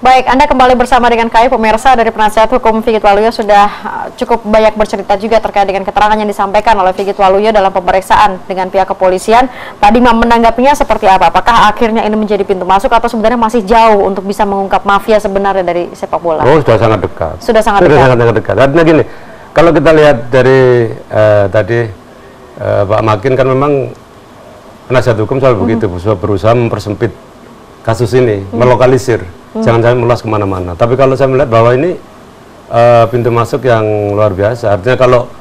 Baik, Anda kembali bersama dengan kami pemirsa. Dari penasihat hukum Figit Waluyo sudah cukup banyak bercerita juga terkait dengan keterangan yang disampaikan oleh Figit Waluyo dalam pemeriksaan dengan pihak kepolisian. Tadi menanggapinya seperti apa? Apakah akhirnya ini menjadi pintu masuk atau sebenarnya masih jauh untuk bisa mengungkap mafia sebenarnya dari sepak bola? Oh, sudah sangat dekat. Sudah sangat dekat. Artinya gini, kalau kita lihat dari tadi Pak Makin kan memang penasihat hukum selalu begitu, berusaha mempersempit kasus ini, melokalisir. Jangan sampai meluas kemana-mana. Tapi kalau saya melihat bahwa ini pintu masuk yang luar biasa. Artinya kalau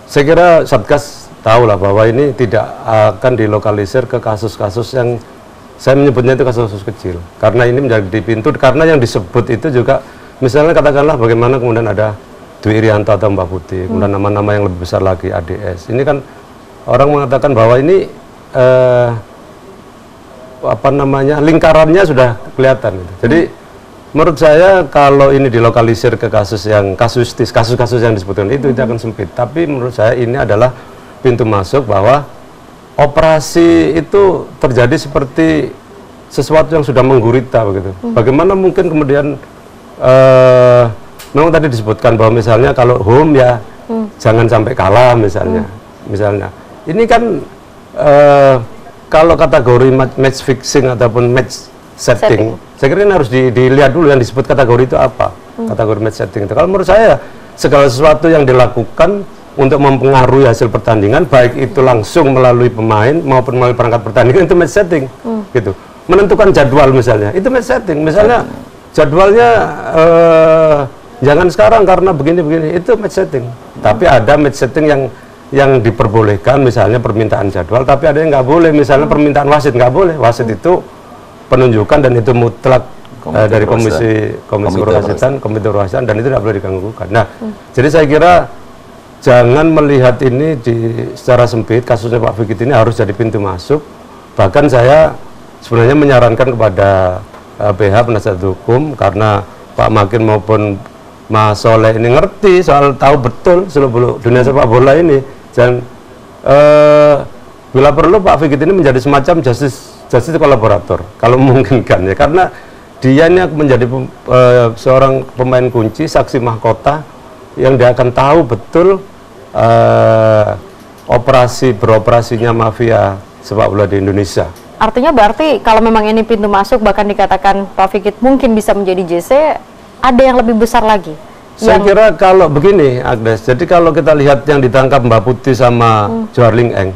saya kira Satgas tahu lah bahwa ini tidak akan dilokalisir ke kasus-kasus yang saya menyebutnya itu kasus-kasus kecil. Karena ini menjadi pintu, karena yang disebut itu juga, misalnya katakanlah bagaimana kemudian ada Dwi Irianto atau Mbak Putih, kemudian nama-nama yang lebih besar lagi, ADS. Ini kan orang mengatakan bahwa ini lingkarannya sudah kelihatan gitu. Jadi menurut saya kalau ini dilokalisir ke kasus yang kasus-kasus yang disebutkan itu akan sempit. Tapi menurut saya ini adalah pintu masuk bahwa operasi itu terjadi seperti sesuatu yang sudah menggurita begitu. Bagaimana mungkin kemudian memang tadi disebutkan bahwa misalnya kalau home ya jangan sampai kalah misalnya. Ini kan kalau kategori match fixing ataupun match setting, saya kira ini harus dilihat dulu yang disebut kategori itu apa. Kategori match setting itu. Kalau menurut saya segala sesuatu yang dilakukan untuk mempengaruhi hasil pertandingan, baik itu langsung melalui pemain maupun melalui perangkat pertandingan, itu match setting. Gitu. Menentukan jadwal misalnya, itu match setting. Misalnya jadwalnya jangan sekarang karena begini-begini, itu match setting. Tapi ada match setting yang diperbolehkan, misalnya permintaan jadwal, tapi ada yang nggak boleh, misalnya permintaan wasit nggak boleh. Wasit itu penunjukan dan itu mutlak dari komite perwasitan dan itu tidak boleh diganggukan. Nah, jadi saya kira jangan melihat ini secara sempit. Kasusnya Pak Figit ini harus jadi pintu masuk. Bahkan saya sebenarnya menyarankan kepada PH penasihat hukum, karena Pak Makin maupun Mas Soleh ini ngerti soal, tahu betul seluruh dunia sepak bola ini. Dan bila perlu Pak Figit ini menjadi semacam justice kolaborator kalau memungkinkan ya, karena dia ini menjadi seorang pemain kunci, saksi mahkota yang dia akan tahu betul beroperasinya mafia sepak bola di Indonesia. Artinya berarti kalau memang ini pintu masuk, bahkan dikatakan Pak Figit mungkin bisa menjadi JC, ada yang lebih besar lagi. Saya kira kalau begini, Agnes, jadi kalau kita lihat yang ditangkap Mbak Putih sama Johar Ling Eng.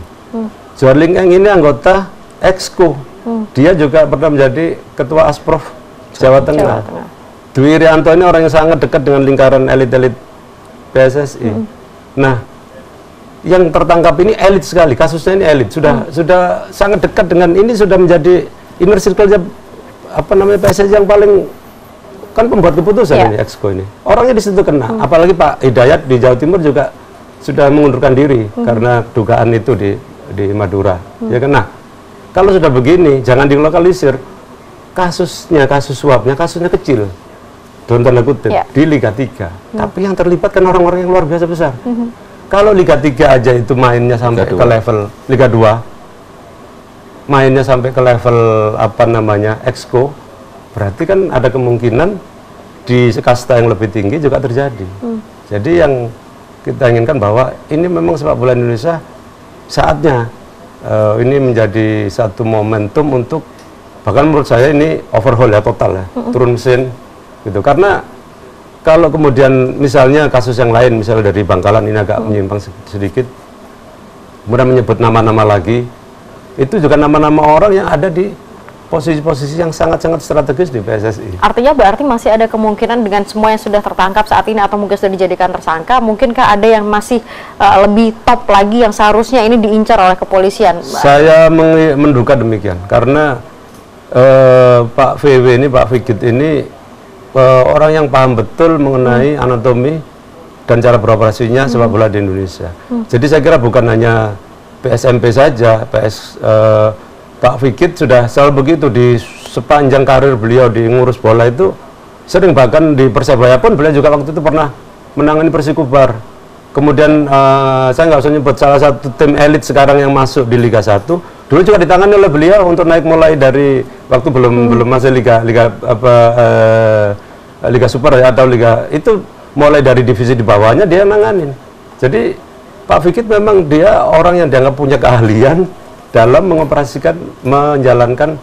Johar Ling Eng ini anggota Exco. Dia juga pernah menjadi ketua Asprof Jawa Tengah. Dwi Irianto ini orang yang sangat dekat dengan lingkaran elit-elit PSSI. Nah, yang tertangkap ini elit sekali, kasusnya ini elit. Sudah sangat dekat dengan ini, sudah menjadi inner circle-nya PSSI yang paling, kan pembuat keputusan ini Exco ini. Orangnya di situ kena. Apalagi Pak Hidayat di Jawa Timur juga sudah mengundurkan diri karena dugaan itu di Madura. Ya kan? Nah, kalau sudah begini jangan dilokalisir. Kasus suapnya kasusnya kecil. Dalam tanda kutip di Liga 3. Tapi yang terlibat kan orang-orang yang luar biasa besar. Kalau Liga 3 aja itu mainnya sampai ke level Liga 2. Mainnya sampai ke level Exco. Berarti kan ada kemungkinan di kasta yang lebih tinggi juga terjadi. Jadi yang kita inginkan bahwa ini memang sepak bola Indonesia saatnya ini menjadi satu momentum untuk, bahkan menurut saya ini overhaul ya, total ya, turun mesin gitu. Karena kalau kemudian misalnya kasus yang lain, misalnya dari Bangkalan ini agak menyimpang sedikit, kemudian menyebut nama-nama lagi, itu juga nama-nama orang yang ada di posisi-posisi yang sangat-sangat strategis di PSSI. Artinya berarti masih ada kemungkinan dengan semua yang sudah tertangkap saat ini atau mungkin sudah dijadikan tersangka, mungkinkah ada yang masih lebih top lagi yang seharusnya ini diincar oleh kepolisian? Saya menduga demikian, karena Pak Figit ini orang yang paham betul mengenai anatomi dan cara beroperasinya sepak bola di Indonesia. Jadi saya kira bukan hanya PSMP saja, Pak Figit sudah selalu begitu di sepanjang karir beliau di ngurus bola itu sering, bahkan di Persebaya pun beliau juga waktu itu pernah menangani Persikubar. Kemudian saya nggak usah nyebut salah satu tim elit sekarang yang masuk di Liga 1 dulu juga ditangani oleh beliau untuk naik mulai dari waktu belum masih Liga Super ya, atau Liga itu mulai dari divisi di bawahnya dia nanganin. Jadi Pak Fikit memang dia orang yang dianggap punya keahlian dalam menjalankan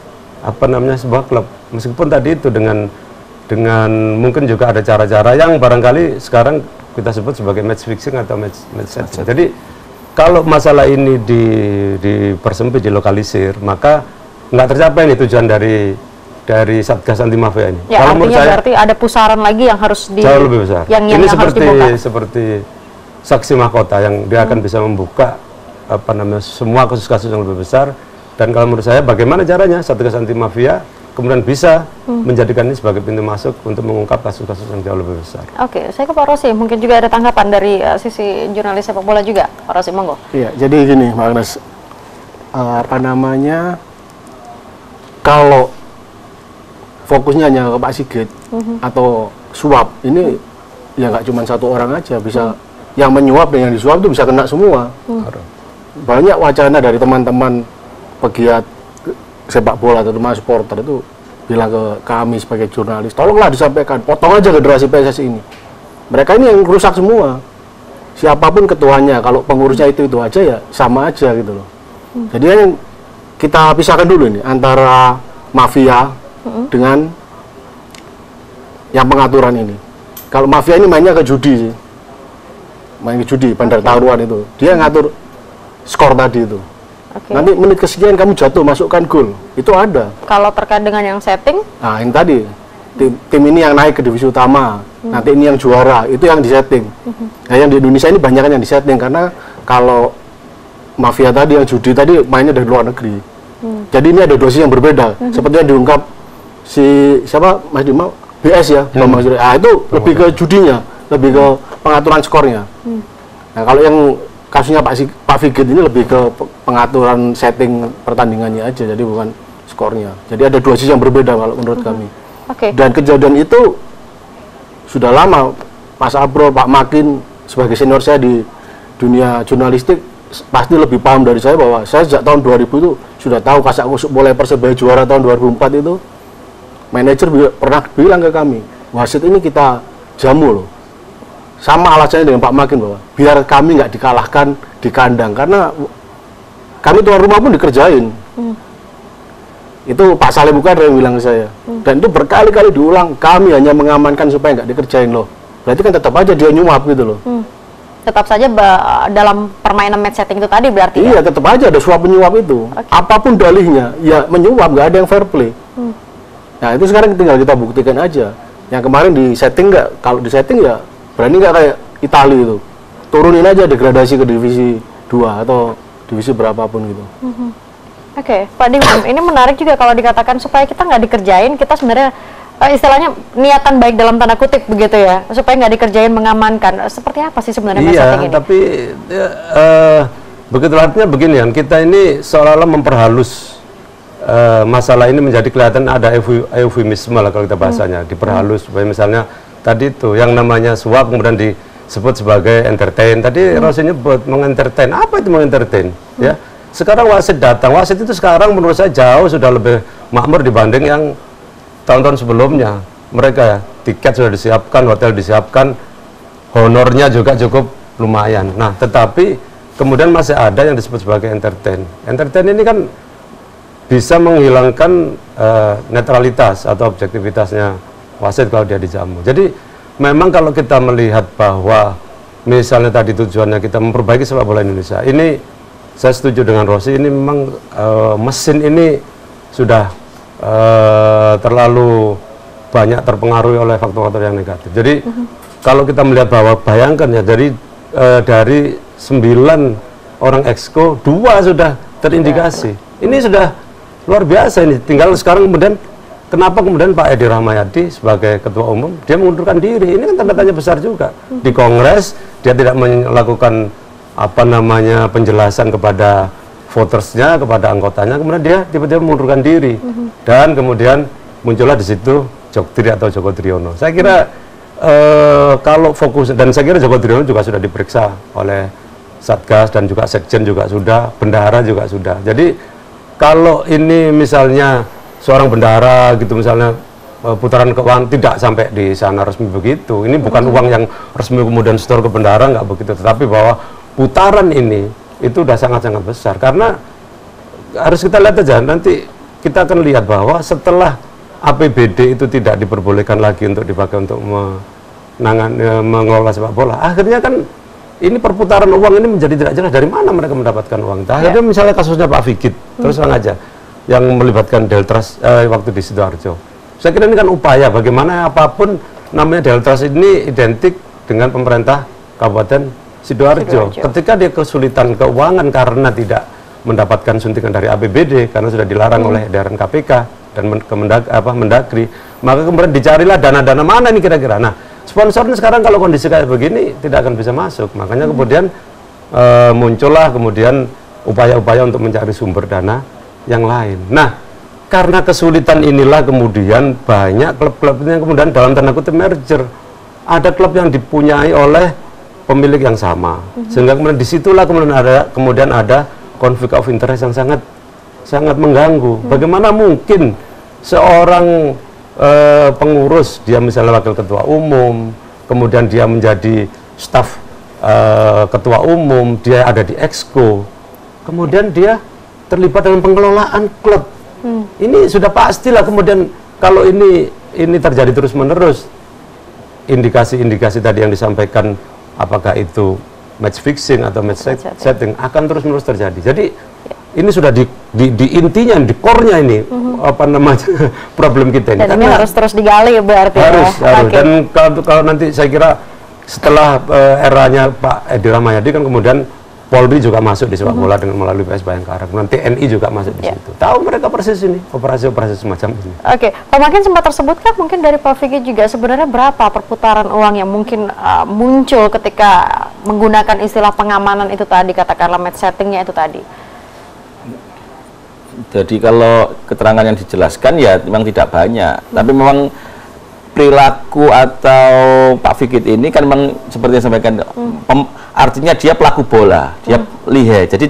sebuah klub. Meskipun tadi itu dengan mungkin juga ada cara-cara yang barangkali sekarang kita sebut sebagai match fixing atau match setting. Jadi kalau masalah ini dipersempit, dilokalisir, maka nggak tercapai nih tujuan dari Satgas Anti Mafia ini. Ya, kalau artinya berarti ada pusaran lagi yang harus jauh lebih besar. Ini harus seperti saksi mahkota yang dia akan bisa membuka semua kasus-kasus yang lebih besar. Dan kalau menurut saya, bagaimana caranya Satgas Anti Mafia kemudian bisa menjadikan ini sebagai pintu masuk untuk mengungkap kasus-kasus yang jauh lebih besar. Oke, saya ke Pak Rosi, mungkin juga ada tanggapan dari sisi jurnalis sepak bola juga, Pak Rosi, monggo. Iya, jadi gini, Pak Agnes, kalau fokusnya hanya ke Pak Sigit atau suap, ini ya nggak cuma satu orang aja, bisa yang menyuap dan yang disuap itu bisa kena semua. Banyak wacana dari teman-teman pegiat sepak bola, terutama supporter itu bilang ke kami sebagai jurnalis, tolonglah disampaikan, potong aja generasi PSSI ini. Mereka ini yang rusak semua. Siapapun ketuanya, kalau pengurusnya itu aja ya sama aja gitu loh. Jadi yang kita pisahkan dulu nih antara mafia dengan yang pengaturan ini. Kalau mafia ini mainnya ke judi sih. Main ke judi, bandar taruhan itu. Dia ngatur skor tadi itu. Nanti menit kesekian kamu jatuh, masukkan gol. Itu ada. Kalau terkait dengan yang setting? Nah, ini tadi. Tim ini yang naik ke divisi utama. Nanti ini yang juara. Itu yang disetting. Nah, yang di Indonesia ini banyak yang disetting. Karena kalau mafia tadi, yang judi tadi, mainnya dari luar negeri. Jadi ini ada dosis yang berbeda. Seperti yang diungkap siapa, Mas Dima? BS ya. Itu lebih ke judinya. Lebih ke pengaturan skornya. Nah, kalau yang kasusnya Pak Fikit ini lebih ke pengaturan setting pertandingannya aja, jadi bukan skornya. Jadi ada dua sisi yang berbeda kalau menurut kami. Dan kejadian itu sudah lama. Mas Abro, Pak Makin sebagai senior saya di dunia jurnalistik pasti lebih paham dari saya, bahwa saya sejak tahun 2000 itu sudah tahu kasak kusuk mulai Persebaya juara tahun 2004 itu, manajer pernah bilang ke kami, wasit ini kita jamu loh. Sama alasannya dengan Pak Makin, bahwa biar kami nggak dikalahkan di kandang, karena kami tuan rumah pun dikerjain. Itu Pak Saleh Bukhari yang bilang ke saya. Dan itu berkali-kali diulang, kami hanya mengamankan supaya nggak dikerjain loh. Berarti kan tetap aja dia nyuap gitu loh. Tetap saja dalam permainan match setting itu tadi berarti. Iya, tetap aja ada suap menyuap itu. Apapun dalihnya, ya menyuap, nggak ada yang fair play. Nah, itu sekarang tinggal kita buktikan aja. Yang kemarin di setting nggak, kalau di setting ya berani nggak kayak Itali itu, turunin aja degradasi ke divisi 2 atau divisi berapapun gitu. Pak Dimam, ini menarik juga kalau dikatakan supaya kita nggak dikerjain, kita sebenarnya istilahnya niatan baik dalam tanda kutip begitu ya, supaya nggak dikerjain mengamankan. Seperti apa sih sebenarnya match setting ini? Tapi begitu artinya begini kan, kita ini seolah-olah memperhalus masalah ini menjadi kelihatan ada eufemisme lah kalau kita bahasanya, diperhalus supaya misalnya tadi itu yang namanya suap kemudian disebut sebagai entertain. Tadi Rosi nyebut mengentertain. Apa itu mengentertain? Ya. Sekarang wasit datang. Wasit itu sekarang menurut saya jauh sudah lebih makmur dibanding yang tahun-tahun sebelumnya. Mereka ya, tiket sudah disiapkan, hotel disiapkan, honornya juga cukup lumayan. Nah, tetapi kemudian masih ada yang disebut sebagai entertain. Entertain ini kan bisa menghilangkan netralitas atau objektivitasnya wasit kalau dia dijamu. Jadi memang kalau kita melihat bahwa misalnya tadi tujuannya kita memperbaiki sepak bola Indonesia, ini saya setuju dengan Rosi, ini memang mesin ini sudah terlalu banyak terpengaruhi oleh faktor-faktor yang negatif. Jadi kalau kita melihat bahwa bayangkan ya dari 9 orang exco 2 sudah terindikasi. Ini sudah luar biasa ini. Tinggal sekarang kemudian kenapa kemudian Pak Edi Rahmayadi sebagai ketua umum dia mengundurkan diri? Ini kan tanda tanya besar juga. Di Kongres dia tidak melakukan penjelasan kepada votersnya, kepada anggotanya, kemudian dia tiba-tiba mengundurkan diri. Dan kemudian muncullah di situ Joktri atau Joko Driono. Saya kira kalau fokus, dan saya kira Joko Driono juga sudah diperiksa oleh Satgas dan juga Sekjen juga sudah, bendahara juga sudah. Jadi kalau ini misalnya seorang bendahara gitu misalnya putaran keuangan tidak sampai di sana resmi begitu. Ini bukan uang yang resmi kemudian setor ke bendahara, nggak begitu. Tetapi bahwa putaran ini itu udah sangat-sangat besar. Karena harus kita lihat aja, nanti kita akan lihat bahwa setelah APBD itu tidak diperbolehkan lagi untuk dipakai untuk mengelola sepak bola, akhirnya kan ini perputaran uang ini menjadi tidak jelas dari mana mereka mendapatkan uang. Akhirnya misalnya kasusnya Pak Figit, terus terang aja, yang melibatkan Deltras waktu di Sidoarjo. Saya kira ini kan upaya bagaimana apapun namanya Deltras ini identik dengan pemerintah Kabupaten Sidoarjo. Ketika dia kesulitan keuangan karena tidak mendapatkan suntikan dari APBD karena sudah dilarang oleh edaran KPK dan Mendagri, maka kemudian dicarilah dana-dana mana ini kira-kira. Nah, sponsornya sekarang kalau kondisi kayak begini tidak akan bisa masuk. Makanya kemudian muncullah kemudian upaya-upaya untuk mencari sumber dana yang lain. Nah, karena kesulitan inilah kemudian banyak klub-klub yang kemudian dalam tanda kutip merger. Ada klub yang dipunyai oleh pemilik yang sama. Sehingga kemudian disitulah kemudian ada konflik of interest yang sangat mengganggu. Bagaimana mungkin seorang pengurus, dia misalnya wakil ketua umum, kemudian dia menjadi staf ketua umum, dia ada di Exco, kemudian dia terlibat dalam pengelolaan klub. Ini sudah pastilah kemudian kalau ini terjadi terus-menerus, indikasi-indikasi tadi yang disampaikan, apakah itu match fixing atau match setting akan terus-menerus terjadi. Jadi ini sudah di intinya, di core-nya ini apa namanya problem kita ini. Dan ini harus terus digali berarti. Harus. Okay. Dan kalau nanti saya kira setelah eranya Pak Edi Rahmayadi kan kemudian Polri juga masuk di sepak bola dengan melalui PS Bayangkara. Nanti TNI juga masuk di situ. Tahu mereka persis ini operasi-operasi semacam ini. Oke, Pak Makin sempat tersebutkan mungkin dari Pak Figit juga sebenarnya berapa perputaran uang yang mungkin muncul ketika menggunakan istilah pengamanan itu tadi, katakanlah match settingnya itu tadi. Jadi kalau keterangan yang dijelaskan ya memang tidak banyak, tapi memang perilaku atau Pak Figit ini kan memang seperti yang sampaikan, artinya dia pelaku bola, dia lihai, jadi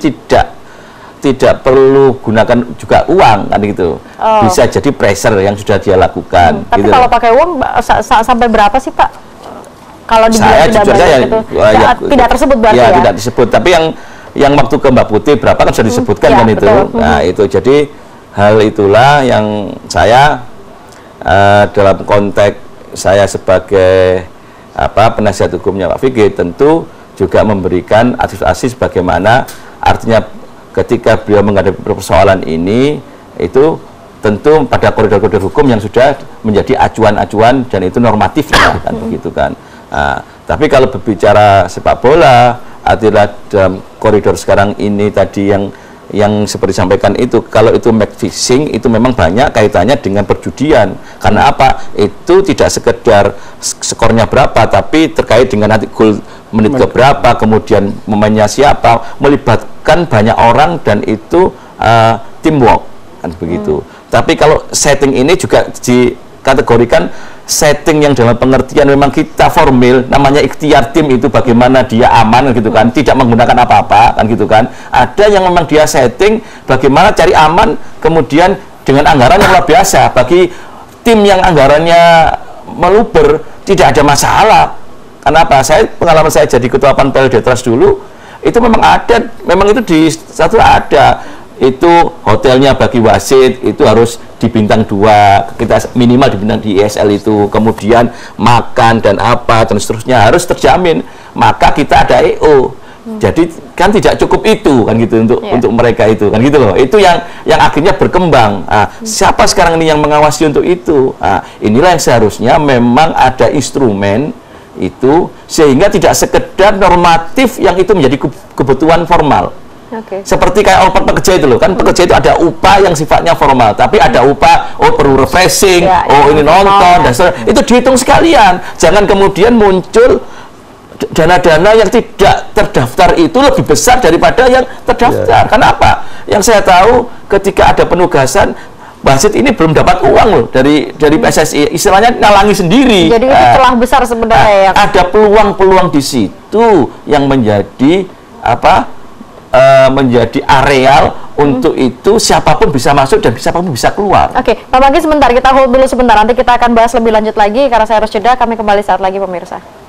tidak perlu gunakan juga uang kan gitu, bisa jadi pressure yang sudah dia lakukan. Tapi gitu. kalau pakai uang sampai berapa sih Pak? Kalau saya jujur saja tidak tersebut berarti ya? Tidak disebut, tapi yang waktu ke Mbak Putih berapa kan sudah disebutkan kan itu. Nah itu jadi hal itulah yang saya dalam konteks saya sebagai penasihat hukumnya Pak Figit tentu juga memberikan advice bagaimana artinya ketika beliau menghadapi persoalan ini itu tentu pada koridor-koridor hukum yang sudah menjadi acuan-acuan dan itu normatifnya kan begitu kan. Tapi kalau berbicara sepak bola artinya dalam koridor sekarang ini tadi yang seperti disampaikan itu, kalau itu match fixing itu memang banyak kaitannya dengan perjudian. Karena apa? Itu tidak sekedar skornya berapa, tapi terkait dengan nanti gol menit ke berapa, kemudian pemainnya siapa, melibatkan banyak orang dan itu teamwork kan begitu. Tapi kalau setting ini juga dikategorikan setting yang dalam pengertian memang kita formil, namanya ikhtiar tim itu bagaimana dia aman gitu kan, tidak menggunakan apa-apa kan gitu kan. Ada yang memang dia setting bagaimana cari aman, kemudian dengan anggaran yang luar biasa bagi tim yang anggarannya meluber tidak ada masalah. Kenapa? Pengalaman saya jadi ketua Panpel Deltras dulu itu memang ada, memang itu di satu ada itu hotelnya bagi wasit itu harus di bintang 2, kita minimal di bintang di ISL itu, kemudian makan dan apa dan seterusnya harus terjamin, maka kita ada EO. Jadi kan tidak cukup itu kan gitu untuk mereka itu kan gitu loh. Itu yang akhirnya berkembang. Siapa sekarang ini yang mengawasi untuk itu? Inilah yang seharusnya memang ada instrumen itu sehingga tidak sekedar normatif yang itu menjadi kebutuhan formal. Seperti kayak pekerja itu loh, kan pekerja itu ada upah yang sifatnya formal, tapi ada upah, perlu refreshing, ini nonton, dan itu dihitung sekalian. Jangan kemudian muncul dana-dana yang tidak terdaftar itu lebih besar daripada yang terdaftar. Kenapa? Yang saya tahu ketika ada penugasan, wasit ini belum dapat uang loh dari PSSI, istilahnya nalangi sendiri. Jadi itu celah besar sebenarnya ya. Ada peluang-peluang di situ yang menjadi menjadi areal untuk itu siapapun bisa masuk dan siapapun bisa keluar. Oke, Pak Panggi sebentar, kita hold dulu sebentar, nanti kita akan bahas lebih lanjut lagi karena saya harus jeda, kami kembali saat lagi pemirsa.